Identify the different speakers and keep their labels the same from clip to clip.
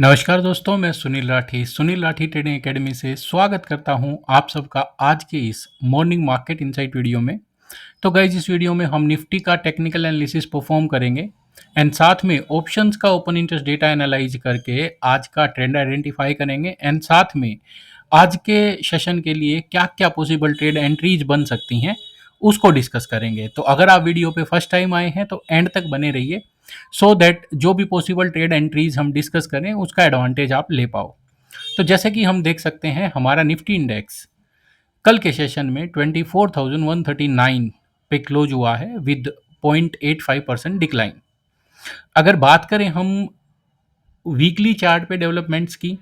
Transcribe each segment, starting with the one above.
Speaker 1: नमस्कार दोस्तों, मैं सुनील राठी ट्रेडिंग एकेडमी से स्वागत करता हूं आप सबका आज के इस मॉर्निंग मार्केट इनसाइट वीडियो में। तो गाइज, इस वीडियो में हम निफ्टी का टेक्निकल एनालिसिस परफॉर्म करेंगे एंड साथ में ऑप्शंस का ओपन इंटरेस्ट डेटा एनालाइज करके आज का ट्रेंड आइडेंटिफाई करेंगे एंड साथ में आज के सेशन के लिए क्या क्या पॉसिबल ट्रेड एंट्रीज बन सकती हैं उसको डिस्कस करेंगे। तो अगर आप वीडियो पे फर्स्ट टाइम आए हैं तो एंड तक बने रहिए सो दैट जो भी पॉसिबल ट्रेड एंट्रीज हम डिस्कस करें उसका एडवांटेज आप ले पाओ। तो जैसे कि हम देख सकते हैं, हमारा निफ्टी इंडेक्स कल के सेशन में 24,139 पे क्लोज हुआ है विद 0.85% डिक्लाइन। अगर बात करें हम वीकली चार्ट पे डेवलपमेंट्स की,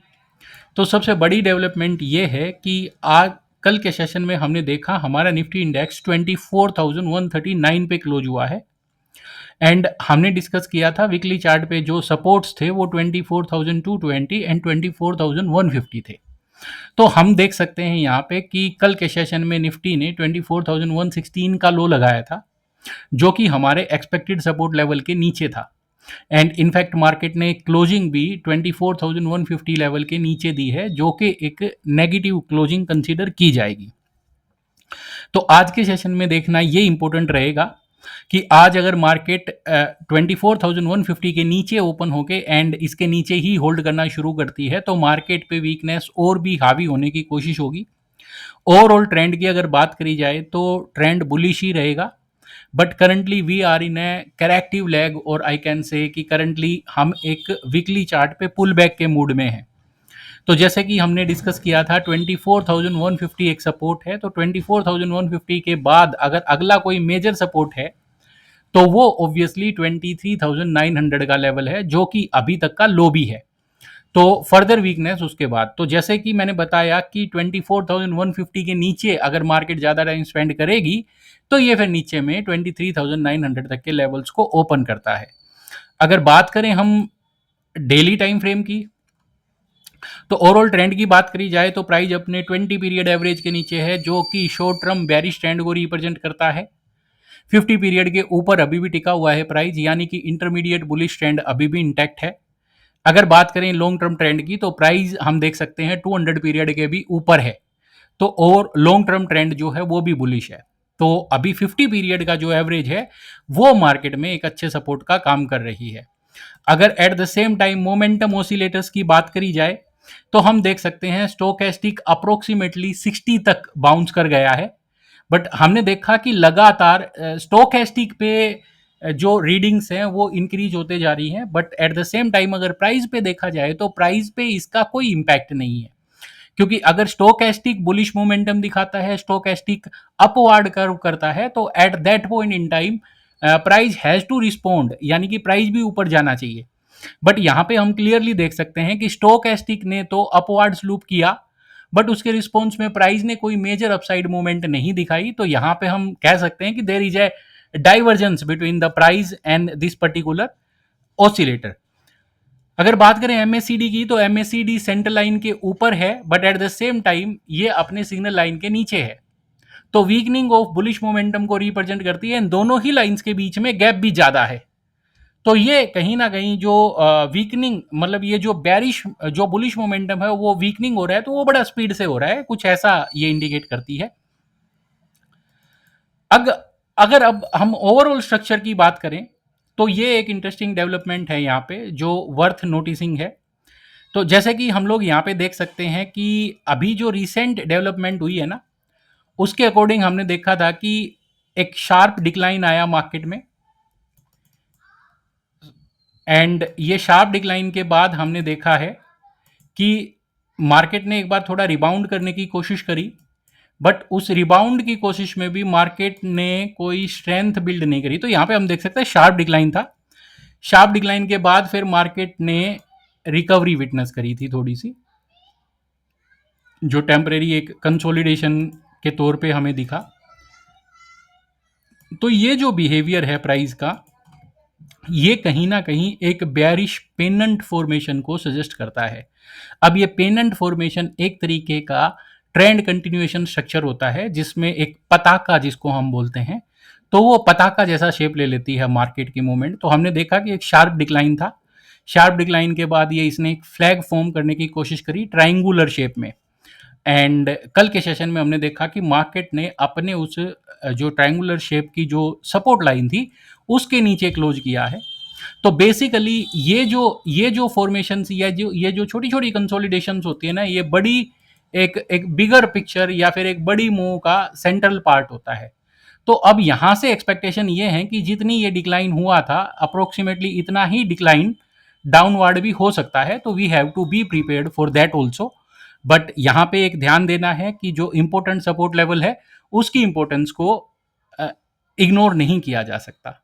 Speaker 1: तो सबसे बड़ी डेवलपमेंट ये है कि आज कल के सेशन में हमने देखा हमारा निफ्टी इंडेक्स 24,139 पे क्लोज हुआ है एंड हमने डिस्कस किया था वीकली चार्ट पे जो सपोर्ट्स थे वो 24,220 एंड 24,150 थे। तो हम देख सकते हैं यहाँ पे कि कल के सेशन में निफ्टी ने 24,116 का लो लगाया था, जो कि हमारे एक्सपेक्टेड सपोर्ट लेवल के नीचे था एंड इनफैक्ट मार्केट ने क्लोजिंग भी 24,150 लेवल के नीचे दी है, जो कि एक नेगेटिव क्लोजिंग कंसीडर की जाएगी। तो आज के सेशन में देखना ये इंपॉर्टेंट रहेगा कि आज अगर मार्केट 24,150 के नीचे ओपन होके एंड इसके नीचे ही होल्ड करना शुरू करती है तो मार्केट पे वीकनेस और भी हावी होने की कोशिश होगी। ओवरऑल ट्रेंड की अगर बात करी जाए तो ट्रेंड बुलिश ही रहेगा, but currently we are in a corrective leg और आई कैन से कि करंटली हम एक वीकली चार्ट पे पुल बैक के मूड में हैं। तो जैसे कि हमने डिस्कस किया था 24,150 एक सपोर्ट है, तो 24,150 के बाद अगर अगला कोई मेजर सपोर्ट है तो वो ऑब्वियसली 23,900 का लेवल है, जो कि अभी तक का लो भी है। तो फर्दर वीकनेस उसके बाद, तो जैसे कि मैंने बताया कि 24,150 के नीचे अगर मार्केट ज़्यादा टाइम स्पेंड करेगी तो ये फिर नीचे में 23,900 तक के लेवल्स को ओपन करता है। अगर बात करें हम डेली टाइम फ्रेम की, तो ओवरऑल ट्रेंड की बात करी जाए तो प्राइस अपने 20 पीरियड एवरेज के नीचे है, जो कि शॉर्ट टर्म बेरिश ट्रेंड को रिप्रेजेंट करता है। 50 पीरियड के ऊपर अभी भी टिका हुआ है प्राइस, यानी कि इंटरमीडिएट बुलिश ट्रेंड अभी भी इंटैक्ट है। अगर बात करें लॉन्ग टर्म ट्रेंड की तो प्राइस हम देख सकते हैं 200 पीरियड के भी ऊपर है, तो और लॉन्ग टर्म ट्रेंड जो है वो भी बुलिश है। तो अभी 50 पीरियड का जो एवरेज है वो मार्केट में एक अच्छे सपोर्ट का काम कर रही है। अगर at the same time momentum oscillators की बात करी जाए तो हम देख सकते हैं स्टोकेस्टिक अप्रोक्सीमेटली 60 तक बाउंस कर गया है, बट हमने देखा कि लगातार स्टोकेस्टिक पे जो रीडिंग्स हैं वो इंक्रीज होते जा रही हैं, but at the same time अगर प्राइस पे देखा जाए तो प्राइस पे इसका कोई इम्पैक्ट नहीं है, क्योंकि अगर स्टोकेस्टिक बुलिश मोमेंटम दिखाता है, स्टोकेस्टिक अपवर्ड कर्व करता है, तो at that point in time price has to respond, यानी कि प्राइस भी ऊपर जाना चाहिए। बट यहाँ पे हम क्लियरली देख सकते हैं कि स्टोकेस्टिक ने तो अपवर्ड स्लूप किया, बट उसके रिस्पॉन्स में प्राइस ने कोई मेजर अपसाइड मूवमेंट नहीं दिखाई। तो यहाँ पे हम कह सकते हैं कि there is a divergence between the price and this particular oscillator. अगर बात करें एमएससीडी की, तो एमएससीडी सेंटर लाइन के ऊपर है, but at the same time ये अपने सिग्नल लाइन के नीचे है, तो वीकनिंग ऑफ बुलिश मोमेंटम को रिप्रेजेंट करती है। इन दोनों ही लाइंस के बीच में गैप भी ज्यादा है, तो ये कहीं ना कहीं जो वीकनिंग, मतलब ये जो बैरिश जो बुलिश मोमेंटम है वो वीकनिंग हो रहा है, तो वो बड़ा स्पीड से हो रहा है, कुछ ऐसा ये इंडिकेट करती है। अगर अब हम ओवरऑल स्ट्रक्चर की बात करें तो ये एक इंटरेस्टिंग डेवलपमेंट है यहाँ पे जो वर्थ नोटिसिंग है। तो जैसे कि हम लोग यहाँ पे देख सकते हैं कि अभी जो रिसेंट डेवलपमेंट हुई है ना, उसके अकॉर्डिंग हमने देखा था कि एक शार्प डिक्लाइन आया मार्केट में, एंड ये शार्प डिक्लाइन के बाद हमने देखा है कि मार्केट ने एक बार थोड़ा रिबाउंड करने की कोशिश करी, बट उस रिबाउंड की कोशिश में भी मार्केट ने कोई स्ट्रेंथ बिल्ड नहीं करी। तो यहाँ पे हम देख सकते हैं शार्प डिक्लाइन था, शार्प डिक्लाइन के बाद फिर मार्केट ने रिकवरी विटनेस करी थी थोड़ी सी, जो टेम्परेरी एक कंसोलिडेशन के तौर पे हमें दिखा। तो ये जो बिहेवियर है प्राइस का, ये कहीं ना कहीं एक बेयरिश पेनेंट फॉर्मेशन को सजेस्ट करता है। अब ये पेनेंट फॉर्मेशन एक तरीके का ट्रेंड कंटिन्यूएशन स्ट्रक्चर होता है, जिसमें एक पताका जिसको हम बोलते हैं, तो वो पताका जैसा शेप ले लेती है मार्केट की मूवमेंट। तो हमने देखा कि एक शार्प डिक्लाइन था, शार्प डिक्लाइन के बाद ये इसने एक फ्लैग फॉर्म करने की कोशिश करी ट्राइंगुलर शेप में। एंड कल के सेशन में हमने देखा कि मार्केट ने अपने उस जो ट्रायंगुलर शेप की जो सपोर्ट लाइन थी उसके नीचे क्लोज किया है। तो बेसिकली ये जो फॉर्मेशंस या जो ये जो छोटी छोटी कंसोलिडेशंस होती है ना, ये बड़ी एक एक बिगर पिक्चर या फिर एक बड़ी मूव का सेंट्रल पार्ट होता है। तो अब यहां से एक्सपेक्टेशन ये है कि जितनी ये डिक्लाइन हुआ था अप्रोक्सीमेटली इतना ही डिक्लाइन डाउनवर्ड भी हो सकता है। तो we have to be prepared for that also. But यहाँ पे एक ध्यान देना है कि जो इंपॉर्टेंट सपोर्ट लेवल है उसकी इंपॉर्टेंस को इग्नोर नहीं किया जा सकता।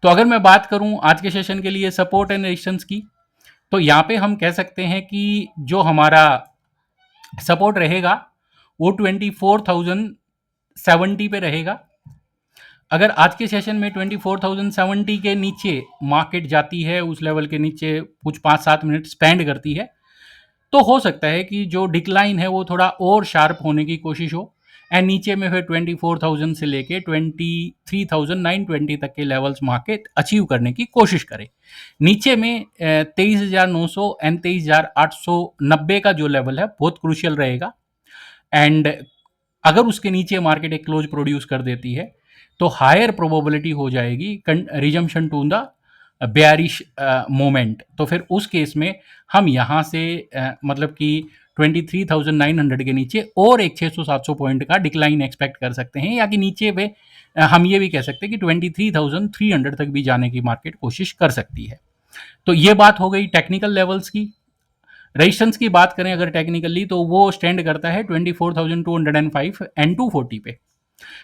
Speaker 1: तो अगर मैं बात करूं आज के सेशन के लिए सपोर्ट एंड रेजिस्टेंस की, तो यहाँ पे हम कह सकते हैं कि जो हमारा सपोर्ट रहेगा वो 24,070 पे रहेगा। अगर आज के सेशन में 24,070 के नीचे मार्केट जाती है, उस लेवल के नीचे कुछ 5-7 मिनट स्पेंड करती है, तो हो सकता है कि जो डिक्लाइन है वो थोड़ा और शार्प होने की कोशिश हो एंड नीचे में फिर 24,000 से लेके 23,920 तक के लेवल्स मार्केट अचीव करने की कोशिश करे। नीचे में 23,900 एंड 23,890 का जो लेवल है बहुत क्रूशियल रहेगा। एंड अगर उसके नीचे मार्केट एक क्लोज प्रोड्यूस कर देती है तो हायर प्रोबेबिलिटी हो जाएगी resumption to the bearish moment. तो फिर उस केस में हम यहाँ से मतलब कि 23,900 के नीचे और एक 600-700 पॉइंट का डिक्लाइन एक्सपेक्ट कर सकते हैं, या कि नीचे वे हम ये भी कह सकते हैं कि 23,300 तक भी जाने की मार्केट कोशिश कर सकती है। तो ये बात हो गई टेक्निकल लेवल्स की। रेजिस्टेंस की बात करें अगर टेक्निकली, तो वो स्टैंड करता है 24,205 एंड 240 पे।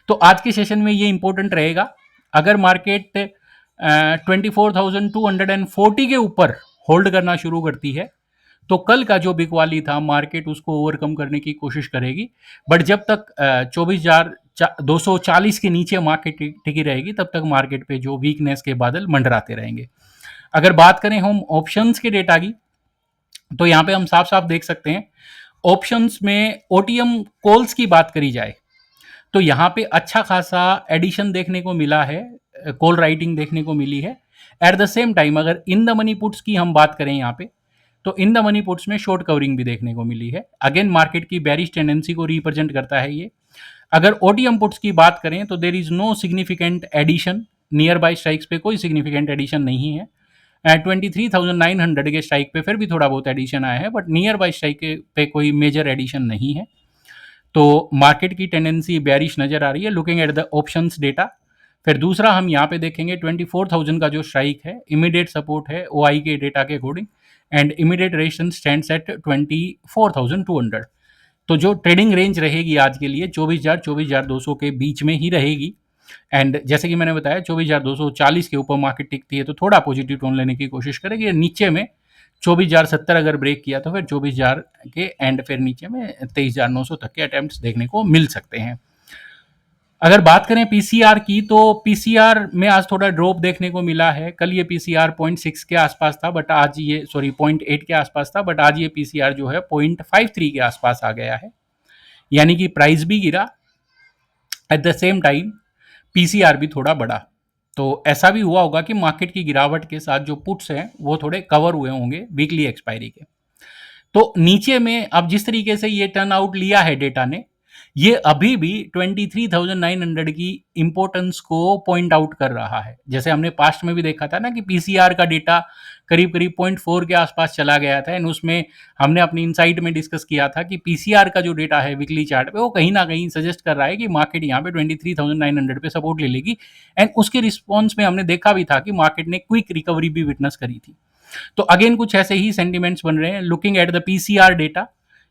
Speaker 1: तो आज के सेशन में ये इंपॉर्टेंट रहेगा। अगर मार्केट 24,240 के ऊपर होल्ड करना शुरू करती है तो कल का जो बिकवाली था मार्केट उसको ओवरकम करने की कोशिश करेगी। बट जब तक 24,240 के नीचे मार्केट टिकी रहेगी तब तक मार्केट पे जो वीकनेस के बादल मंडराते रहेंगे। अगर बात करें हम ऑप्शंस के डेटा की, तो यहाँ पे हम साफ साफ देख सकते हैं ऑप्शंस में ओटीएम कॉल्स की बात करी जाए तो यहाँ पे अच्छा खासा एडिशन देखने को मिला है, कॉल राइटिंग देखने को मिली है। एट द सेम टाइम अगर इन द मनी पुट्स की हम बात करें यहाँ पे, तो इन द मनी पुट्स में शॉर्ट कवरिंग भी देखने को मिली है। अगेन मार्केट की बेरिश टेंडेंसी को रिप्रेजेंट करता है ये। अगर ओटीएम पुट्स की बात करें तो there is no significant addition, nearby strikes पे कोई सिग्निफिकेंट एडिशन नहीं है। 23,900 के स्ट्राइक पे फिर भी थोड़ा बहुत एडिशन आया है, बट नियर बाय स्ट्राइक पे कोई मेजर एडिशन नहीं है। तो मार्केट की टेंडेंसी बेरिश नजर आ रही है looking at the options data. फिर दूसरा हम यहाँ पे देखेंगे 24,000 का जो स्ट्राइक है इमीडिएट सपोर्ट है ओआई के डेटा के according, and immediate resistance stands eight 24,200। तो जो ट्रेडिंग रेंज रहेगी आज के लिए 24,200 के बीच में ही रहेगी। एंड जैसे कि मैंने बताया 24,240 के ऊपर मार्केट टिकती है तो थोड़ा पॉजिटिव टोन लेने की कोशिश करेगी। नीचे में 24,070 अगर ब्रेक किया तो फिर 24,000 के एंड फिर नीचे में 23,900 तक के अटेम्प्ट्स देखने को मिल सकते हैं। अगर बात करें पीसीआर की, तो पीसीआर में आज थोड़ा ड्रॉप देखने को मिला है। कल ये पीसीआर 0.6 के आसपास था, बट आज ये 0.8 के आसपास था, बट आज ये पीसीआर जो है 0.53 के आसपास आ गया है, यानी कि प्राइस भी गिरा, at the same time PCR भी थोड़ा बढ़ा। तो ऐसा भी हुआ होगा कि मार्केट की गिरावट के साथ जो पुट्स हैं वो थोड़े कवर हुए होंगे वीकली एक्सपायरी के। तो नीचे में अब जिस तरीके से ये टर्न आउट लिया है डेटा ने, ये अभी भी 23,900 की इंपॉर्टेंस को पॉइंट आउट कर रहा है। जैसे हमने पास्ट में भी देखा था ना कि पीसीआर का डेटा करीब करीब 0.4 के आसपास चला गया था, एंड उसमें हमने अपनी इनसाइट में डिस्कस किया था कि पीसीआर का जो डेटा है वीकली चार्ट पे वो कहीं ना कहीं सजेस्ट कर रहा है कि मार्केट यहाँ पे 23,900 पे सपोर्ट ले लेगी। एंड उसके रिस्पॉन्स में हमने देखा भी था कि मार्केट ने क्विक रिकवरी भी विटनेस करी थी। तो अगेन कुछ ऐसे ही सेंटिमेंट्स बन रहे हैं looking at the PCR data.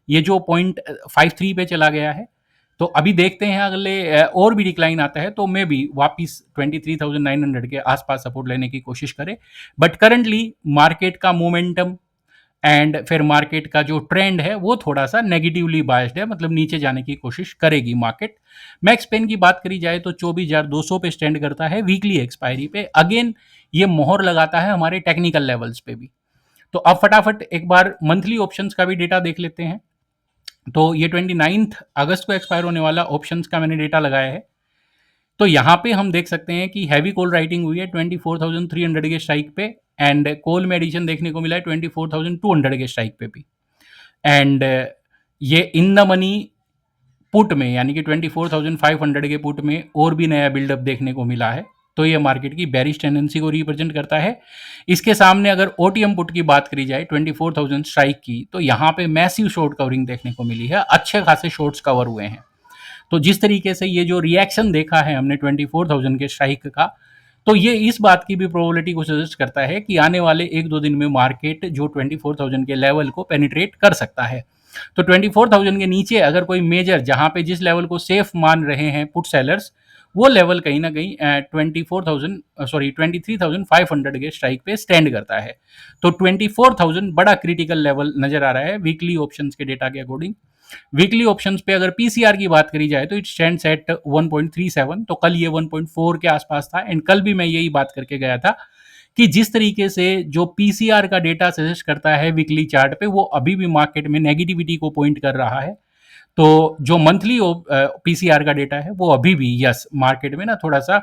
Speaker 1: ये जो 0.53 पे चला गया है, तो अभी देखते हैं अगले और भी डिक्लाइन आता है तो मे बी वापिस 23,900 के आसपास सपोर्ट लेने की कोशिश करे। बट करंटली मार्केट का मोमेंटम एंड फिर मार्केट का जो ट्रेंड है वो थोड़ा सा नेगेटिवली बायस्ड है, मतलब नीचे जाने की कोशिश करेगी मार्केट। मैक्स पेन की बात करी जाए तो 24,200 पे स्टैंड करता है वीकली एक्सपायरी पे। अगेन ये मोहर लगाता है हमारे टेक्निकल लेवल्स पे भी। तो अब फटाफट एक बार मंथली ऑप्शंस का भी डेटा देख लेते हैं। तो ये 29 अगस्त को एक्सपायर होने वाला ऑप्शंस का मैंने डेटा लगाया है। तो यहाँ पे हम देख सकते हैं कि हैवी कॉल राइटिंग हुई है 24,300 के स्ट्राइक पे, एंड कॉल में एडिशन देखने को मिला है 24,200 के स्ट्राइक पे भी। एंड ये इन द मनी पुट में यानी कि 24,500 के पुट में और भी नया बिल्डअप देखने को मिला है, तो ये मार्केट की बेरिश टेंडेंसी को रिप्रेजेंट करता है। इसके सामने अगर ओटीएम पुट की बात करी जाए 24,000 स्ट्राइक की, तो यहाँ पे मैसिव शॉर्ट कवरिंग देखने को मिली है, अच्छे खासे शॉर्ट्स कवर हुए हैं। तो जिस तरीके से ये जो रिएक्शन देखा है हमने 24,000 के स्ट्राइक का, तो ये इस बात की भी प्रोबेबिलिटी को सजेस्ट करता है कि आने वाले एक दो दिन में मार्केट जो 24,000 के लेवल को पेनिट्रेट कर सकता है। तो 24,000 के नीचे अगर कोई मेजर जहां पे जिस लेवल को सेफ मान रहे हैं पुट सेलर्स, वो लेवल कहीं ना कहीं 23,500 के स्ट्राइक पे स्टैंड करता है। तो 24,000 बड़ा क्रिटिकल लेवल नजर आ रहा है वीकली ऑप्शंस के डेटा के अकॉर्डिंग। वीकली ऑप्शंस पे अगर पीसीआर की बात करी जाए तो इट स्टैंड्स एट 1.37, तो कल ये 1.4 के आसपास था। एंड कल भी मैं यही बात करके गया था कि जिस तरीके से जो पीसीआर का डेटा सजेस्ट करता है वीकली चार्ट पे, वो अभी भी मार्केट में नेगेटिविटी को पॉइंट कर रहा है। तो जो मंथली पीसीआर का डेटा है वो अभी भी यस मार्केट में ना थोड़ा सा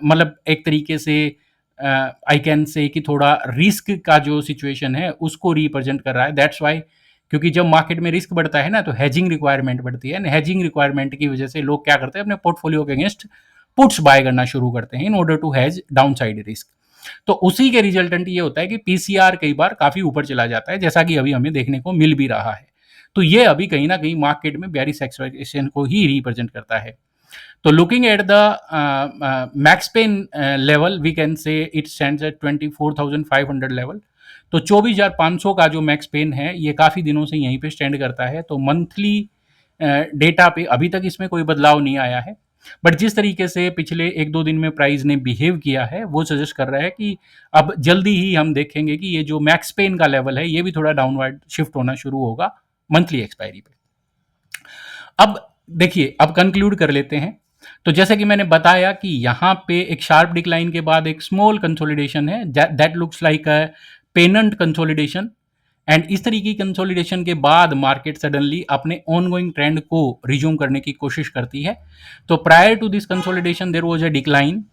Speaker 1: मतलब एक तरीके से आई कैन से कि थोड़ा रिस्क का जो सिचुएशन है उसको रिप्रेजेंट कर रहा है। दैट्स वाई, क्योंकि जब मार्केट में रिस्क बढ़ता है ना तो हेजिंग रिक्वायरमेंट बढ़ती है। हेजिंग रिक्वायरमेंट की वजह से लोग क्या करते हैं, अपने पोर्टफोलियो के अगेंस्ट पुट्स बाय करना शुरू करते हैं in order to hedge downside risk. तो उसी के रिजल्टेंट ये होता है कि पीसीआर कई बार काफी ऊपर चला जाता है, जैसा कि अभी हमें देखने को मिल भी रहा है। तो ये अभी कहीं ना कहीं मार्केट में बेरिश एक्सपेक्टेशन को ही रिप्रेजेंट करता है। तो looking at the max pain level, we can say it stands at 24,500 level. तो 24,500 का जो मैक्स पेन है ये काफ़ी दिनों से यहीं पे स्टैंड करता है। तो मंथली डेटा पे अभी तक इसमें कोई बदलाव नहीं आया है, बट जिस तरीके से पिछले एक दो दिन में प्राइस ने बिहेव किया है वो सजेस्ट कर रहा है कि अब जल्दी ही हम देखेंगे कि ये जो मैक्स पेन का लेवल है ये भी थोड़ा डाउनवर्ड शिफ्ट होना शुरू होगा मंथली एक्सपायरी पे। अब देखिए, अब कंक्लूड कर लेते हैं। तो जैसे कि मैंने बताया कि यहाँ पे एक शार्प डिक्लाइन के बाद एक स्मॉल कंसोलिडेशन है, that looks like a pennant consolidation. And इस तरीके की कंसोलिडेशन के बाद मार्केट सडनली अपने ऑनगोइंग ट्रेंड को रिज्यूम करने की कोशिश करती है। तो prior to this consolidation there was a decline.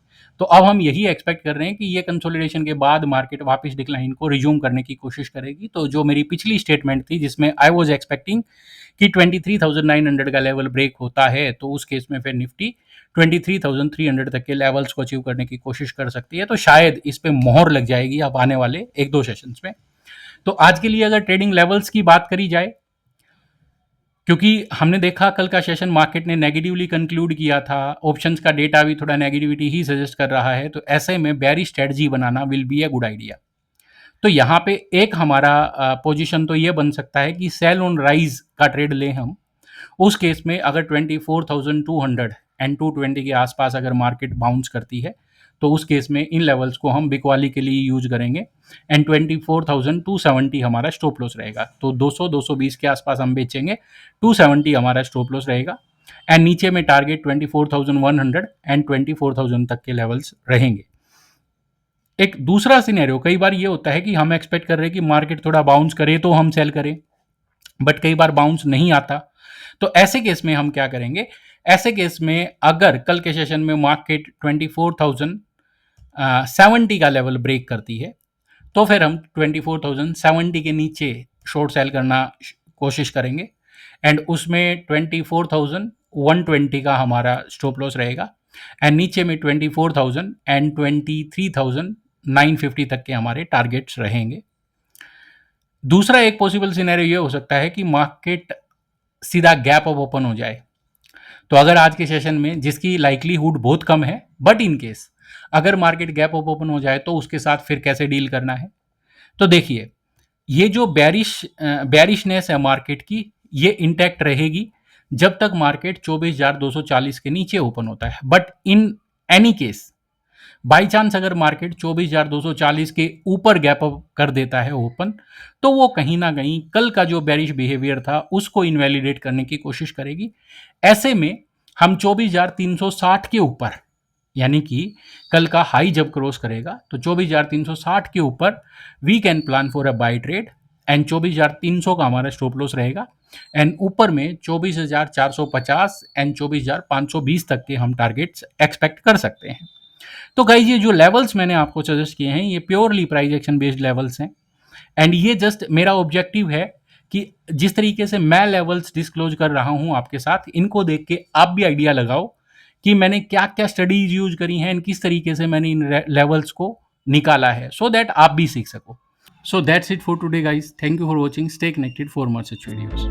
Speaker 1: तो अब हम यही एक्सपेक्ट कर रहे हैं कि ये कंसोलिडेशन के बाद मार्केट वापस डिक्लाइन को रिज्यूम करने की कोशिश करेगी। तो जो मेरी पिछली स्टेटमेंट थी जिसमें आई वाज एक्सपेक्टिंग कि 23,900 का लेवल ब्रेक होता है, तो उस केस में फिर निफ्टी 23,300 तक के लेवल्स को अचीव करने की कोशिश कर सकती है। तो शायद इस पे मोहर लग जाएगी अब आने वाले एक दो सेशंस में। तो आज के लिए अगर ट्रेडिंग लेवल्स की बात करी जाए, क्योंकि हमने देखा कल का सेशन मार्केट ने नेगेटिवली कंक्लूड किया था, ऑप्शंस का डेटा भी थोड़ा नेगेटिविटी ही सजेस्ट कर रहा है, तो ऐसे में bearish strategy banana will be a good idea. तो यहाँ पे एक हमारा पोजीशन तो ये बन सकता है कि सेल ऑन राइज का ट्रेड लें हम। उस केस में अगर 24,200 एंड 220 के आसपास अगर मार्केट बाउंस करती है, तो उस केस में इन लेवल्स को हम बिकवाली के लिए यूज करेंगे। एंड 24,270 हमारा स्टॉप लॉस रहेगा। तो 200-220 के आसपास हम बेचेंगे, 270 हमारा स्टॉप लॉस रहेगा। एंड नीचे में टारगेट 24,100 एंड 24,000 तक के लेवल्स रहेंगे। एक दूसरा सिनेरियो कई बार ये होता है कि हम एक्सपेक्ट कर रहे हैं कि मार्केट थोड़ा बाउंस करे तो हम सेल करें, बट कई बार बाउंस नहीं आता। तो ऐसे केस में हम क्या करेंगे, ऐसे केस में अगर कल के सेशन में मार्केट 24,070 का लेवल ब्रेक करती है, तो फिर हम 24,070 के नीचे शॉर्ट सेल करना कोशिश करेंगे। एंड उसमें 24,120 का हमारा स्टॉप लॉस रहेगा। एंड नीचे में 24,000 एंड 23,950 तक के हमारे टारगेट्स रहेंगे। दूसरा एक पॉसिबल सिनेरियो ये हो सकता है कि मार्केट सीधा गैप अप ओपन हो जाए। तो अगर आज के सेशन में, जिसकी लाइकलीहुड बहुत कम है, बट इन केस अगर मार्केट गैप अप ओपन हो जाए तो उसके साथ फिर कैसे डील करना है। तो देखिए, ये जो बेरिशनेस है मार्केट की, ये इंटैक्ट रहेगी जब तक मार्केट 24,240 के नीचे ओपन होता है। But in any case by chance अगर मार्केट 24,240 के ऊपर गैप अप कर देता है ओपन, तो वो कहीं ना कहीं कल का जो बेरिश बिहेवियर था उसको इनवैलिडेट करने की कोशिश करेगी। ऐसे में हम 24,360 के ऊपर, यानी कि कल का हाई जब क्रॉस करेगा तो 24,360 के ऊपर we can plan for a buy trade. And 24,300 का हमारा स्टॉप लॉस रहेगा। एंड ऊपर में 24,450 एंड 24,520 तक के हम टारगेट्स एक्सपेक्ट कर सकते हैं। तो गाइज ये जो लेवल्स मैंने आपको सजेस्ट किए हैं ये purely price action based levels हैं, एंड ये जस्ट मेरा ऑब्जेक्टिव है कि जिस तरीके से मैं लेवल्स डिस्क्लोज कर रहा हूं आपके साथ, इनको देख के आप भी आइडिया लगाओ कि मैंने क्या क्या स्टडीज यूज करी हैं एंड किस तरीके से मैंने इन लेवल्स को निकाला है, सो दैट आप भी सीख सको. So that's it for today, guys. Thank you for watching. Stay connected for more such videos.